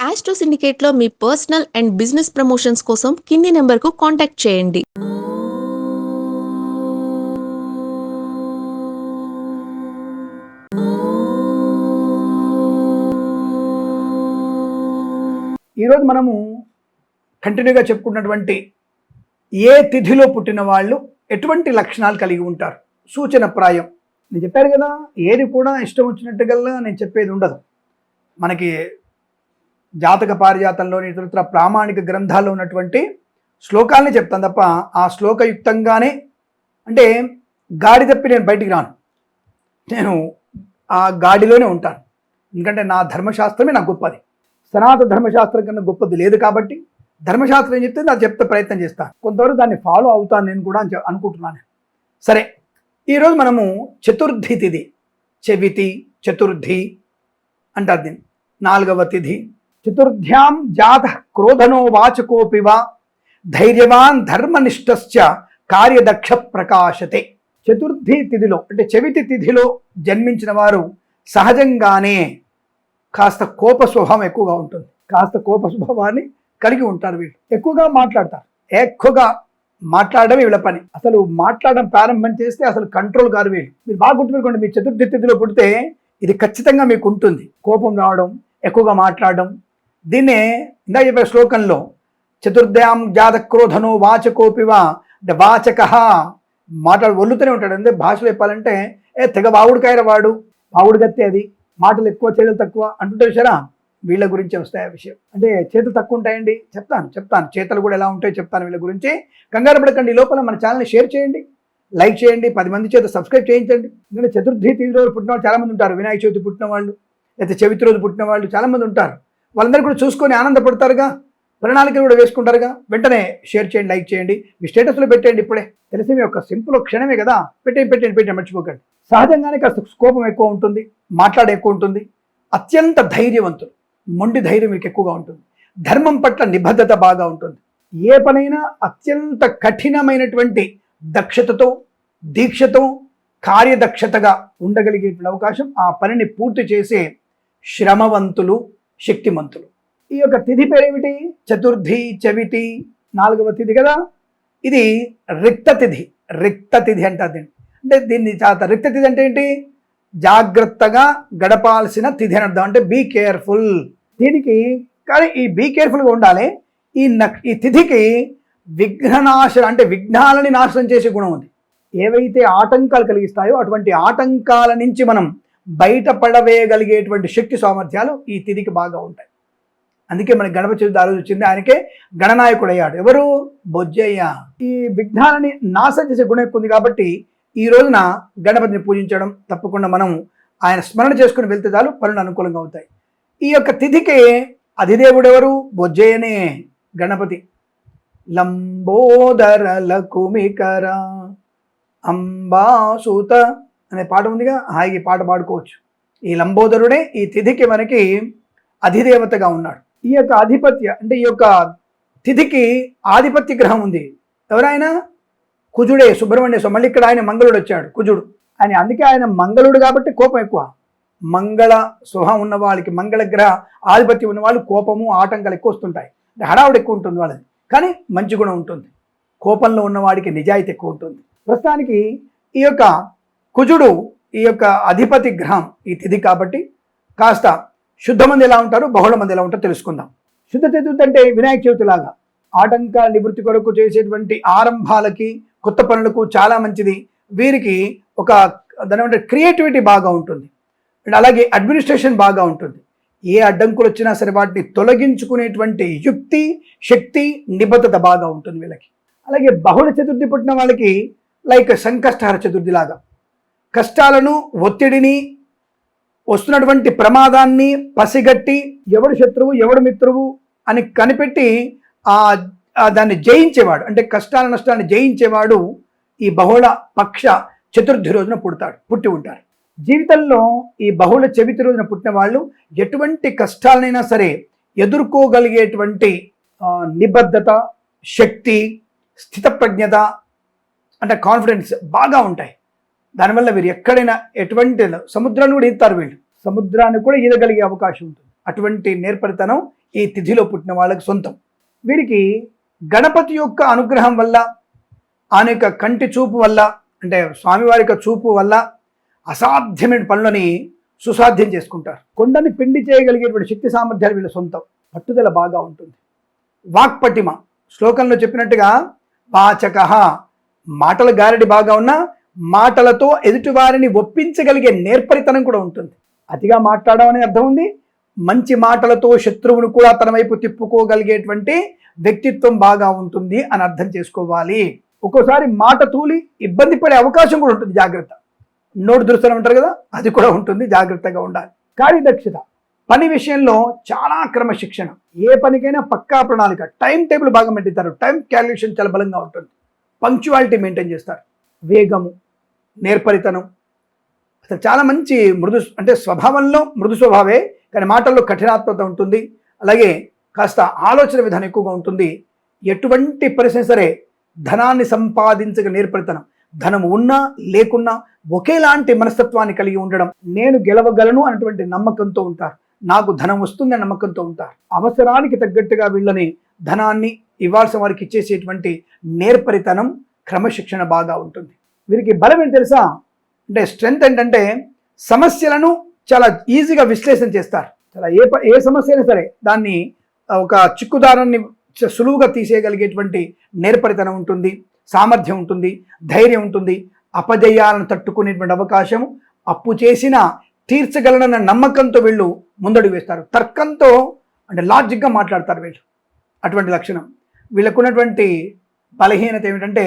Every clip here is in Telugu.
ఆస్ట్రో సిండికేట్లో మీ పర్సనల్ అండ్ బిజినెస్ ప్రమోషన్స్ కోసం కింది నెంబర్కు కాంటాక్ట్ చేయండి. ఈరోజు మనము కంటిన్యూగా చెప్పుకున్నటువంటి ఏ తిథిలో పుట్టిన వాళ్ళు ఎటువంటి లక్షణాలు కలిగి ఉంటారు సూచనప్రాయం. నేను చెప్పాను కదా, ఏది కూడా ఇష్టం వచ్చినట్టుగా నేను చెప్పేది ఉండదు. మనకి జాతక పారిజాతంలోని ఇతరత్ర ప్రామాణిక గ్రంథాల్లో ఉన్నటువంటి శ్లోకాలని చెప్తాను తప్ప ఆ శ్లోకయుక్తంగానే అంటే గాడి తప్పి నేను బయటికి రాను. నేను ఆ గాడిలోనే ఉంటాను. ఎందుకంటే నా ధర్మశాస్త్రమే నాకు గొప్పది. సనాతన ధర్మశాస్త్రం కన్నా గొప్పది లేదు కాబట్టి ధర్మశాస్త్రం ఏం చెప్తే నాకు చెప్తే ప్రయత్నం చేస్తాను. కొంతవరకు దాన్ని ఫాలో అవుతాను నేను కూడా అని అనుకుంటున్నాను. సరే, ఈరోజు మనము చతుర్థి తిథి, చెవితి చతుర్థి అంటారు దీన్ని, 4వ తిథి. చతుర్థ్యాం జాత క్రోధనో వాచకోపివా ధైర్యవాన్ ధర్మనిష్టశ్చ కార్యదక్ష ప్రకాశతే. చతుర్థి తిథిలో అంటే చెవితి తిథిలో జన్మించిన వారు సహజంగానే కాస్త కోప స్వభావం ఎక్కువగా ఉంటుంది. కాస్త కోప స్వభావాన్ని కలిగి ఉంటారు. వీళ్ళు ఎక్కువగా మాట్లాడతారు. ఎక్కువగా మాట్లాడడం వీళ్ళ పని. అసలు మాట్లాడడం ప్రారంభం చేస్తే అసలు కంట్రోల్ కాదు వీళ్ళు. మీరు బాగా గుర్తుపెట్టుకోండి, మీ చతుర్థి తిథిలో పుడితే ఇది ఖచ్చితంగా మీకు ఉంటుంది. కోపం రావడం, ఎక్కువగా మాట్లాడడం. దీన్నే ఇందా చెప్పే శ్లోకంలో చతుర్థ్యాం జాత క్రోధనో వాచకోపివా అంటే వాచక ఒల్లుతూనే ఉంటాడు. అంటే భాషలో చెప్పాలంటే తెగ వావుడికాయర వాడు, వావుడు గత్తే అది, మాటలు ఎక్కువ చేతులు తక్కువ అంటుంటారు సరా. వీళ్ళ గురించి వస్తాయి ఆ విషయం. అంటే చేతులు తక్కువ ఉంటాయండి, చెప్తాను చేతులు కూడా ఎలా ఉంటాయో చెప్తాను. వీళ్ళ గురించి కంగారు పడకండి. ఈ లోపల మన ఛానల్ని షేర్ చేయండి, లైక్ చేయండి, 10 మంది చేత సబ్స్క్రైబ్ చేయించండి. ఎందుకంటే చతుర్థి తిథి రోజు పుట్టిన వాళ్ళు చాలామంది ఉంటారు. వినాయక చవితి పుట్టిన వాళ్ళు, లేకపోతే చవితి రోజు పుట్టిన వాళ్ళు చాలామంది ఉంటారు. వాళ్ళందరూ కూడా చూసుకొని ఆనందపడతారుగా, ప్రణాళికలు కూడా వేసుకుంటారుగా. వెంటనే షేర్ చేయండి, లైక్ చేయండి, మీ స్టేటస్లో పెట్టండి. ఇప్పుడే తెలిసి మీ యొక్క సింపుల్ క్షణమే కదా, పెట్టండి మర్చిపోకండి. సహజంగానే కాస్త కోపం ఎక్కువ ఉంటుంది, మాట్లాడే ఎక్కువ ఉంటుంది. అత్యంత ధైర్యవంతులు, మొండి ధైర్యం మీకు ఎక్కువగా ఉంటుంది. ధర్మం పట్ల నిబద్ధత బాగా ఉంటుంది. ఏ పనైనా అత్యంత కఠినమైనటువంటి దక్షతతో, దీక్షతో, కార్యదక్షతగా ఉండగలిగేటువంటి అవకాశం, ఆ పనిని పూర్తి చేసే శ్రమవంతులు, శక్తిమంతులు. ఈ యొక్క తిథి పేరేమిటి? చతుర్థి, చవితి, 4వ తిథి కదా. ఇది రిక్త తిథి అంటారు దీన్ని. అంటే దీన్ని రిక్త తిథి అంటే ఏంటి? జాగ్రత్తగా గడపాల్సిన తిథి అని అర్థం. అంటే బీ కేర్ఫుల్. దీనికి కానీ ఈ బీ కేర్ఫుల్గా ఉండాలి. ఈ తిథికి విఘ్ననాశనం అంటే విఘ్నాలని నాశనం చేసే గుణం ఉంది. ఏవైతే ఆటంకాలు కలిగిస్తాయో అటువంటి ఆటంకాల నుంచి మనం బయటపడవేయగలిగేటువంటి శక్తి సామర్థ్యాలు ఈ తిథికి బాగా ఉంటాయి. అందుకే మన గణపతి చతుర్థి ఆ రోజు వచ్చింది. ఆయనకే గణనాయకుడు అయ్యాడు. ఎవరు? బొజ్జయ్య. ఈ విఘ్నాలని నాశనం చేసే గుణం ఎక్కువ ఉంది కాబట్టి ఈ రోజున గణపతిని పూజించడం తప్పకుండా మనం ఆయన స్మరణ చేసుకుని వెళ్తే చాలు పనులు అనుకూలంగా అవుతాయి. ఈ యొక్క తిథికి అధిదేవుడు ఎవరు? బొజ్జయ్యనే, గణపతి. లంబోదర లకుమికర అంబాసూత అనే పాట ఉందిగా, హాయిగా పాట పాడుకోవచ్చు. ఈ లంబోదరుడే ఈ తిథికి మనకి అధిదేవతగా ఉన్నాడు. ఈ యొక్క ఆధిపత్య అంటే ఈ యొక్క తిథికి ఆధిపత్య గ్రహం ఉంది. ఎవరైనా? కుజుడే, సుబ్రహ్మణ్య స్వామి. మళ్ళీ ఇక్కడ ఆయన మంగళుడు వచ్చాడు, కుజుడు. అందుకే ఆయన మంగళుడు కాబట్టి కోపం ఎక్కువ. మంగళ స్వభావం ఉన్న వాళ్ళకి, మంగళ గ్రహ ఆధిపత్యం ఉన్న వాళ్ళు కోపము, ఆటంకాలు ఎక్కువ వస్తుంటాయి. హడావుడు ఎక్కువ ఉంటుంది వాళ్ళది, కానీ మంచి గుణం ఉంటుంది. కోపంలో ఉన్నవాడికి నిజాయితీ ఎక్కువ ఉంటుంది. ప్రస్తుతానికి ఈ యొక్క కుజుడు ఈ యొక్క అధిపతి గ్రహం ఈ తిథి కాబట్టి కాస్త శుద్ధ మంది ఎలా ఉంటారు, బహుళ మంది ఎలా ఉంటారో తెలుసుకుందాం. శుద్ధ చతుర్థి అంటే వినాయక చవితి లాగా ఆటంకాల నివృత్తి కొరకు చేసేటువంటి ఆరంభాలకి, కొత్త పనులకు చాలా మంచిది. వీరికి ఒక దాని క్రియేటివిటీ బాగా ఉంటుంది. అండ్ అలాగే అడ్మినిస్ట్రేషన్ బాగా ఉంటుంది. ఏ అడ్డంకులు వచ్చినా సరే వాటిని తొలగించుకునేటువంటి యుక్తి, శక్తి, నిబద్ధత బాగా ఉంటుంది వీళ్ళకి. అలాగే బహుళ చతుర్థి పుట్టిన వాళ్ళకి లైక్ సంకష్టహర చతుర్థి లాగా కష్టాలను, ఒత్తిడిని, వస్తున్నటువంటి ప్రమాదాన్ని పసిగట్టి ఎవడు శత్రువు ఎవడు మిత్రువు అని కనిపెట్టి దాన్ని జయించేవాడు, అంటే కష్టాల నష్టాన్ని జయించేవాడు ఈ బహుళ పక్ష చతుర్థి రోజున పుట్టి ఉంటారు. జీవితంలో ఈ బహుళ చవితి రోజున పుట్టిన వాళ్ళు ఎటువంటి కష్టాలనైనా సరే ఎదుర్కోగలిగేటువంటి నిబద్ధత, శక్తి, స్థితప్రజ్ఞత అంటే కాన్ఫిడెన్స్ బాగా ఉంటాయి. దానివల్ల వీరు ఎక్కడైనా ఎటువంటి సముద్రాన్ని కూడా ఈదుతారు. వీళ్ళు సముద్రాన్ని కూడా ఈదగలిగే అవకాశం ఉంటుంది. అటువంటి నేర్పరితనం ఈ తిథిలో పుట్టిన వాళ్ళకి సొంతం. వీరికి గణపతి యొక్క అనుగ్రహం వల్ల, ఆయన యొక్క కంటి చూపు వల్ల, అంటే స్వామివారి యొక్క చూపు వల్ల అసాధ్యమైన పనులని సుసాధ్యం చేసుకుంటారు. కొండని పిండి చేయగలిగేటువంటి శక్తి సామర్థ్యాలు వీళ్ళ సొంతం. పట్టుదల బాగా ఉంటుంది. వాక్పటిమ, శ్లోకంలో చెప్పినట్టుగా వాచక, మాటల గారడి బాగా ఉన్నా మాటలతో ఎదుటివారిని ఒప్పించగలిగే నేర్పరితనం కూడా ఉంటుంది. అతిగా మాట్లాడడం అనే అర్థం ఉంది. మంచి మాటలతో శత్రువును కూడా తన వైపు తిప్పుకోగలిగేటువంటి వ్యక్తిత్వం బాగా ఉంటుంది అని అర్థం చేసుకోవాలి. ఒక్కోసారి మాట తూలి ఇబ్బంది పడే అవకాశం కూడా ఉంటుంది. జాగ్రత్త. నోటు దురుస్తనం అంటారు కదా, అది కూడా ఉంటుంది. జాగ్రత్తగా ఉండాలి. కార్యదక్షత, పని విషయంలో చాలా క్రమశిక్షణ, ఏ పనికైనా పక్కా ప్రణాళిక, టైం టేబుల్ బాగా మెయింటైన్, టైం క్యాలిక్యులేషన్ చాలా బలంగా ఉంటుంది. పంక్చువాలిటీ మెయింటైన్ చేస్తారు. వేగము, నేర్పరితనం, అసలు చాలా మంచి అంటే స్వభావంలో మృదు స్వభావే, కానీ మాటల్లో కఠినాత్మత ఉంటుంది. అలాగే కాస్త ఆలోచన విధానం ఎక్కువగా ఉంటుంది. ఎటువంటి పరిస్థితి సరే ధనాన్ని సంపాదించగల నేర్పరితనం, ధనం ఉన్నా లేకున్నా ఒకేలాంటి మనస్తత్వాన్ని కలిగి ఉండడం, నేను గెలవగలను అన్నటువంటి నమ్మకంతో ఉంటారు. నాకు ధనం వస్తుందనే నమ్మకంతో ఉంటారు. అవసరానికి తగ్గట్టుగా వీళ్ళని ధనాన్ని ఇవ్వాల్సిన వారికి ఇచ్చేసేటువంటి నేర్పరితనం, క్రమశిక్షణ బాగా ఉంటుంది. వీరికి బలం ఏంటి తెలుసా? అంటే స్ట్రెంగ్త్ ఏంటంటే సమస్యలను చాలా ఈజీగా విశ్లేషణ చేస్తారు. చాలా ఏ సమస్య అయినా సరే దాన్ని ఒక చిక్కుదారాన్ని సులువుగా తీసేయగలిగేటువంటి నేర్పరితనం ఉంటుంది, సామర్థ్యం ఉంటుంది, ధైర్యం ఉంటుంది. అపజయాలను తట్టుకునేటువంటి అవకాశం, అప్పు చేసినా తీర్చగలనన్న నమ్మకంతో వీళ్ళు ముందడుగు వేస్తారు. తర్కంతో అంటే లాజిక్గా మాట్లాడతారు వీళ్ళు. అటువంటి లక్షణం. వీళ్ళకు ఉన్నటువంటి బలహీనత ఏమిటంటే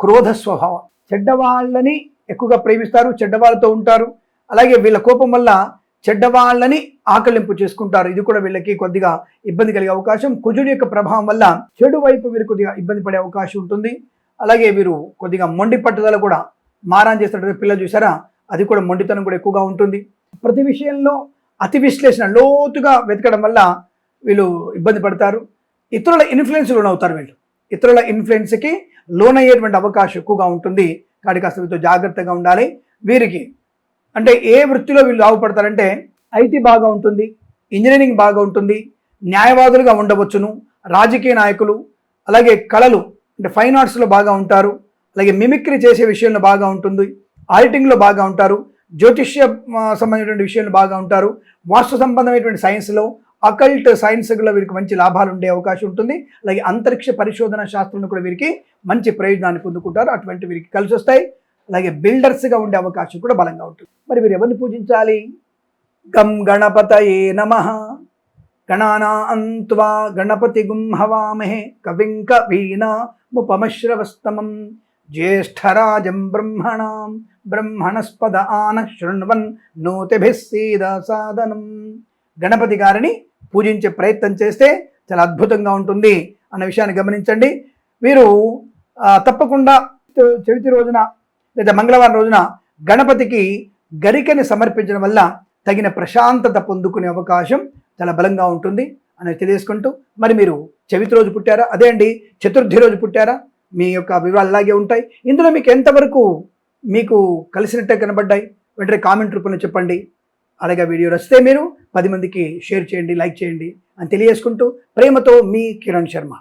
క్రోధ స్వభావం. చెడ్డవాళ్ళని ఎక్కువగా ప్రేమిస్తారు, చెడ్డవాళ్ళతో ఉంటారు. అలాగే వీళ్ళ కోపం వల్ల చెడ్డవాళ్ళని ఆకలింపు చేసుకుంటారు. ఇది కూడా వీళ్ళకి కొద్దిగా ఇబ్బంది కలిగే అవకాశం. కుజుడి యొక్క ప్రభావం వల్ల చెడు వైపు వీరు కొద్దిగా ఇబ్బంది పడే అవకాశం ఉంటుంది. అలాగే వీరు కొద్దిగా మొండి పట్టుదల కూడా, మారాన్ చేస్తున్నట్టు పిల్లలు చూసారా, అది కూడా మొండితనం కూడా ఎక్కువగా ఉంటుంది. ప్రతి విషయంలో అతి విశ్లేషణ, లోతుగా వెతకడం వల్ల వీళ్ళు ఇబ్బంది పడతారు. ఇతరుల ఇన్ఫ్లుయెన్స్ లోనవుతారు వీళ్ళు. ఇతరుల ఇన్ఫ్లుయెన్స్కి లోనయ్యేటువంటి అవకాశం ఎక్కువగా ఉంటుంది. కాబట్టి కాస్త వీరితో జాగ్రత్తగా ఉండాలి. వీరికి అంటే ఏ వృత్తిలో వీళ్ళు బాగుపడతారంటే ఐటీ బాగా ఉంటుంది, ఇంజనీరింగ్ బాగా ఉంటుంది, న్యాయవాదులుగా ఉండవచ్చును, రాజకీయ నాయకులు, అలాగే కళలు అంటే ఫైన్ ఆర్ట్స్లో బాగా ఉంటారు, అలాగే మిమిక్రీ చేసే విషయంలో బాగా ఉంటుంది, ఆడిటింగ్లో బాగా ఉంటారు, జ్యోతిష్య సంబంధించినటువంటి విషయంలో బాగా ఉంటారు, వాస్తు సంబంధమైనటువంటి సైన్స్లో, అకల్ట్ సైన్స్లో వీరికి మంచి లాభాలు ఉండే అవకాశం ఉంటుంది. అలాగే అంతరిక్ష పరిశోధన శాస్త్రంలో కూడా వీరికి మంచి ప్రయోజనాన్ని పొందుకుంటారు. అటువంటి వీరికి కలిసి వస్తాయి. అలాగే బిల్డర్స్గా ఉండే అవకాశం కూడా బలంగా ఉంటుంది. మరి వీరు ఎవరిని పూజించాలి? గం గణపతయే నమః. గణానాన్త్వా గణపతి గుం హవామహే కవిం కవీనాముపమశ్రవస్తమం జ్యేష్ఠరాజం బ్రహ్మణాం బ్రహ్మణస్పద ఆనః శృణ్వన్ నోతిభిః సీదసాదనం. గణపతి గారిని పూజించే ప్రయత్నం చేస్తే చాలా అద్భుతంగా ఉంటుంది అన్న విషయాన్ని గమనించండి. వీరు తప్పకుండా చవితి రోజున లేదా మంగళవారం రోజున గణపతికి గరికని సమర్పించడం వల్ల తగిన ప్రశాంతత పొందుకునే అవకాశం చాలా బలంగా ఉంటుంది అని తెలియజేసుకుంటూ, మరి మీరు చవితి రోజు పుట్టారా? అదే అండి, చతుర్థి రోజు పుట్టారా? మీ యొక్క వివరాలు అలాగే ఉంటాయి. ఇందులో మీకు ఎంతవరకు మీకు కలిసినట్టే కనబడ్డాయి వెంటనే కామెంట్ రూపంలో చెప్పండి. అలాగే వీడియో నచ్చితే మీరు 10 మందికి షేర్ చేయండి, లైక్ చేయండి అని తెలియజేసుకుంటూ, ప్రేమతో మీ కిరణ్ శర్మ.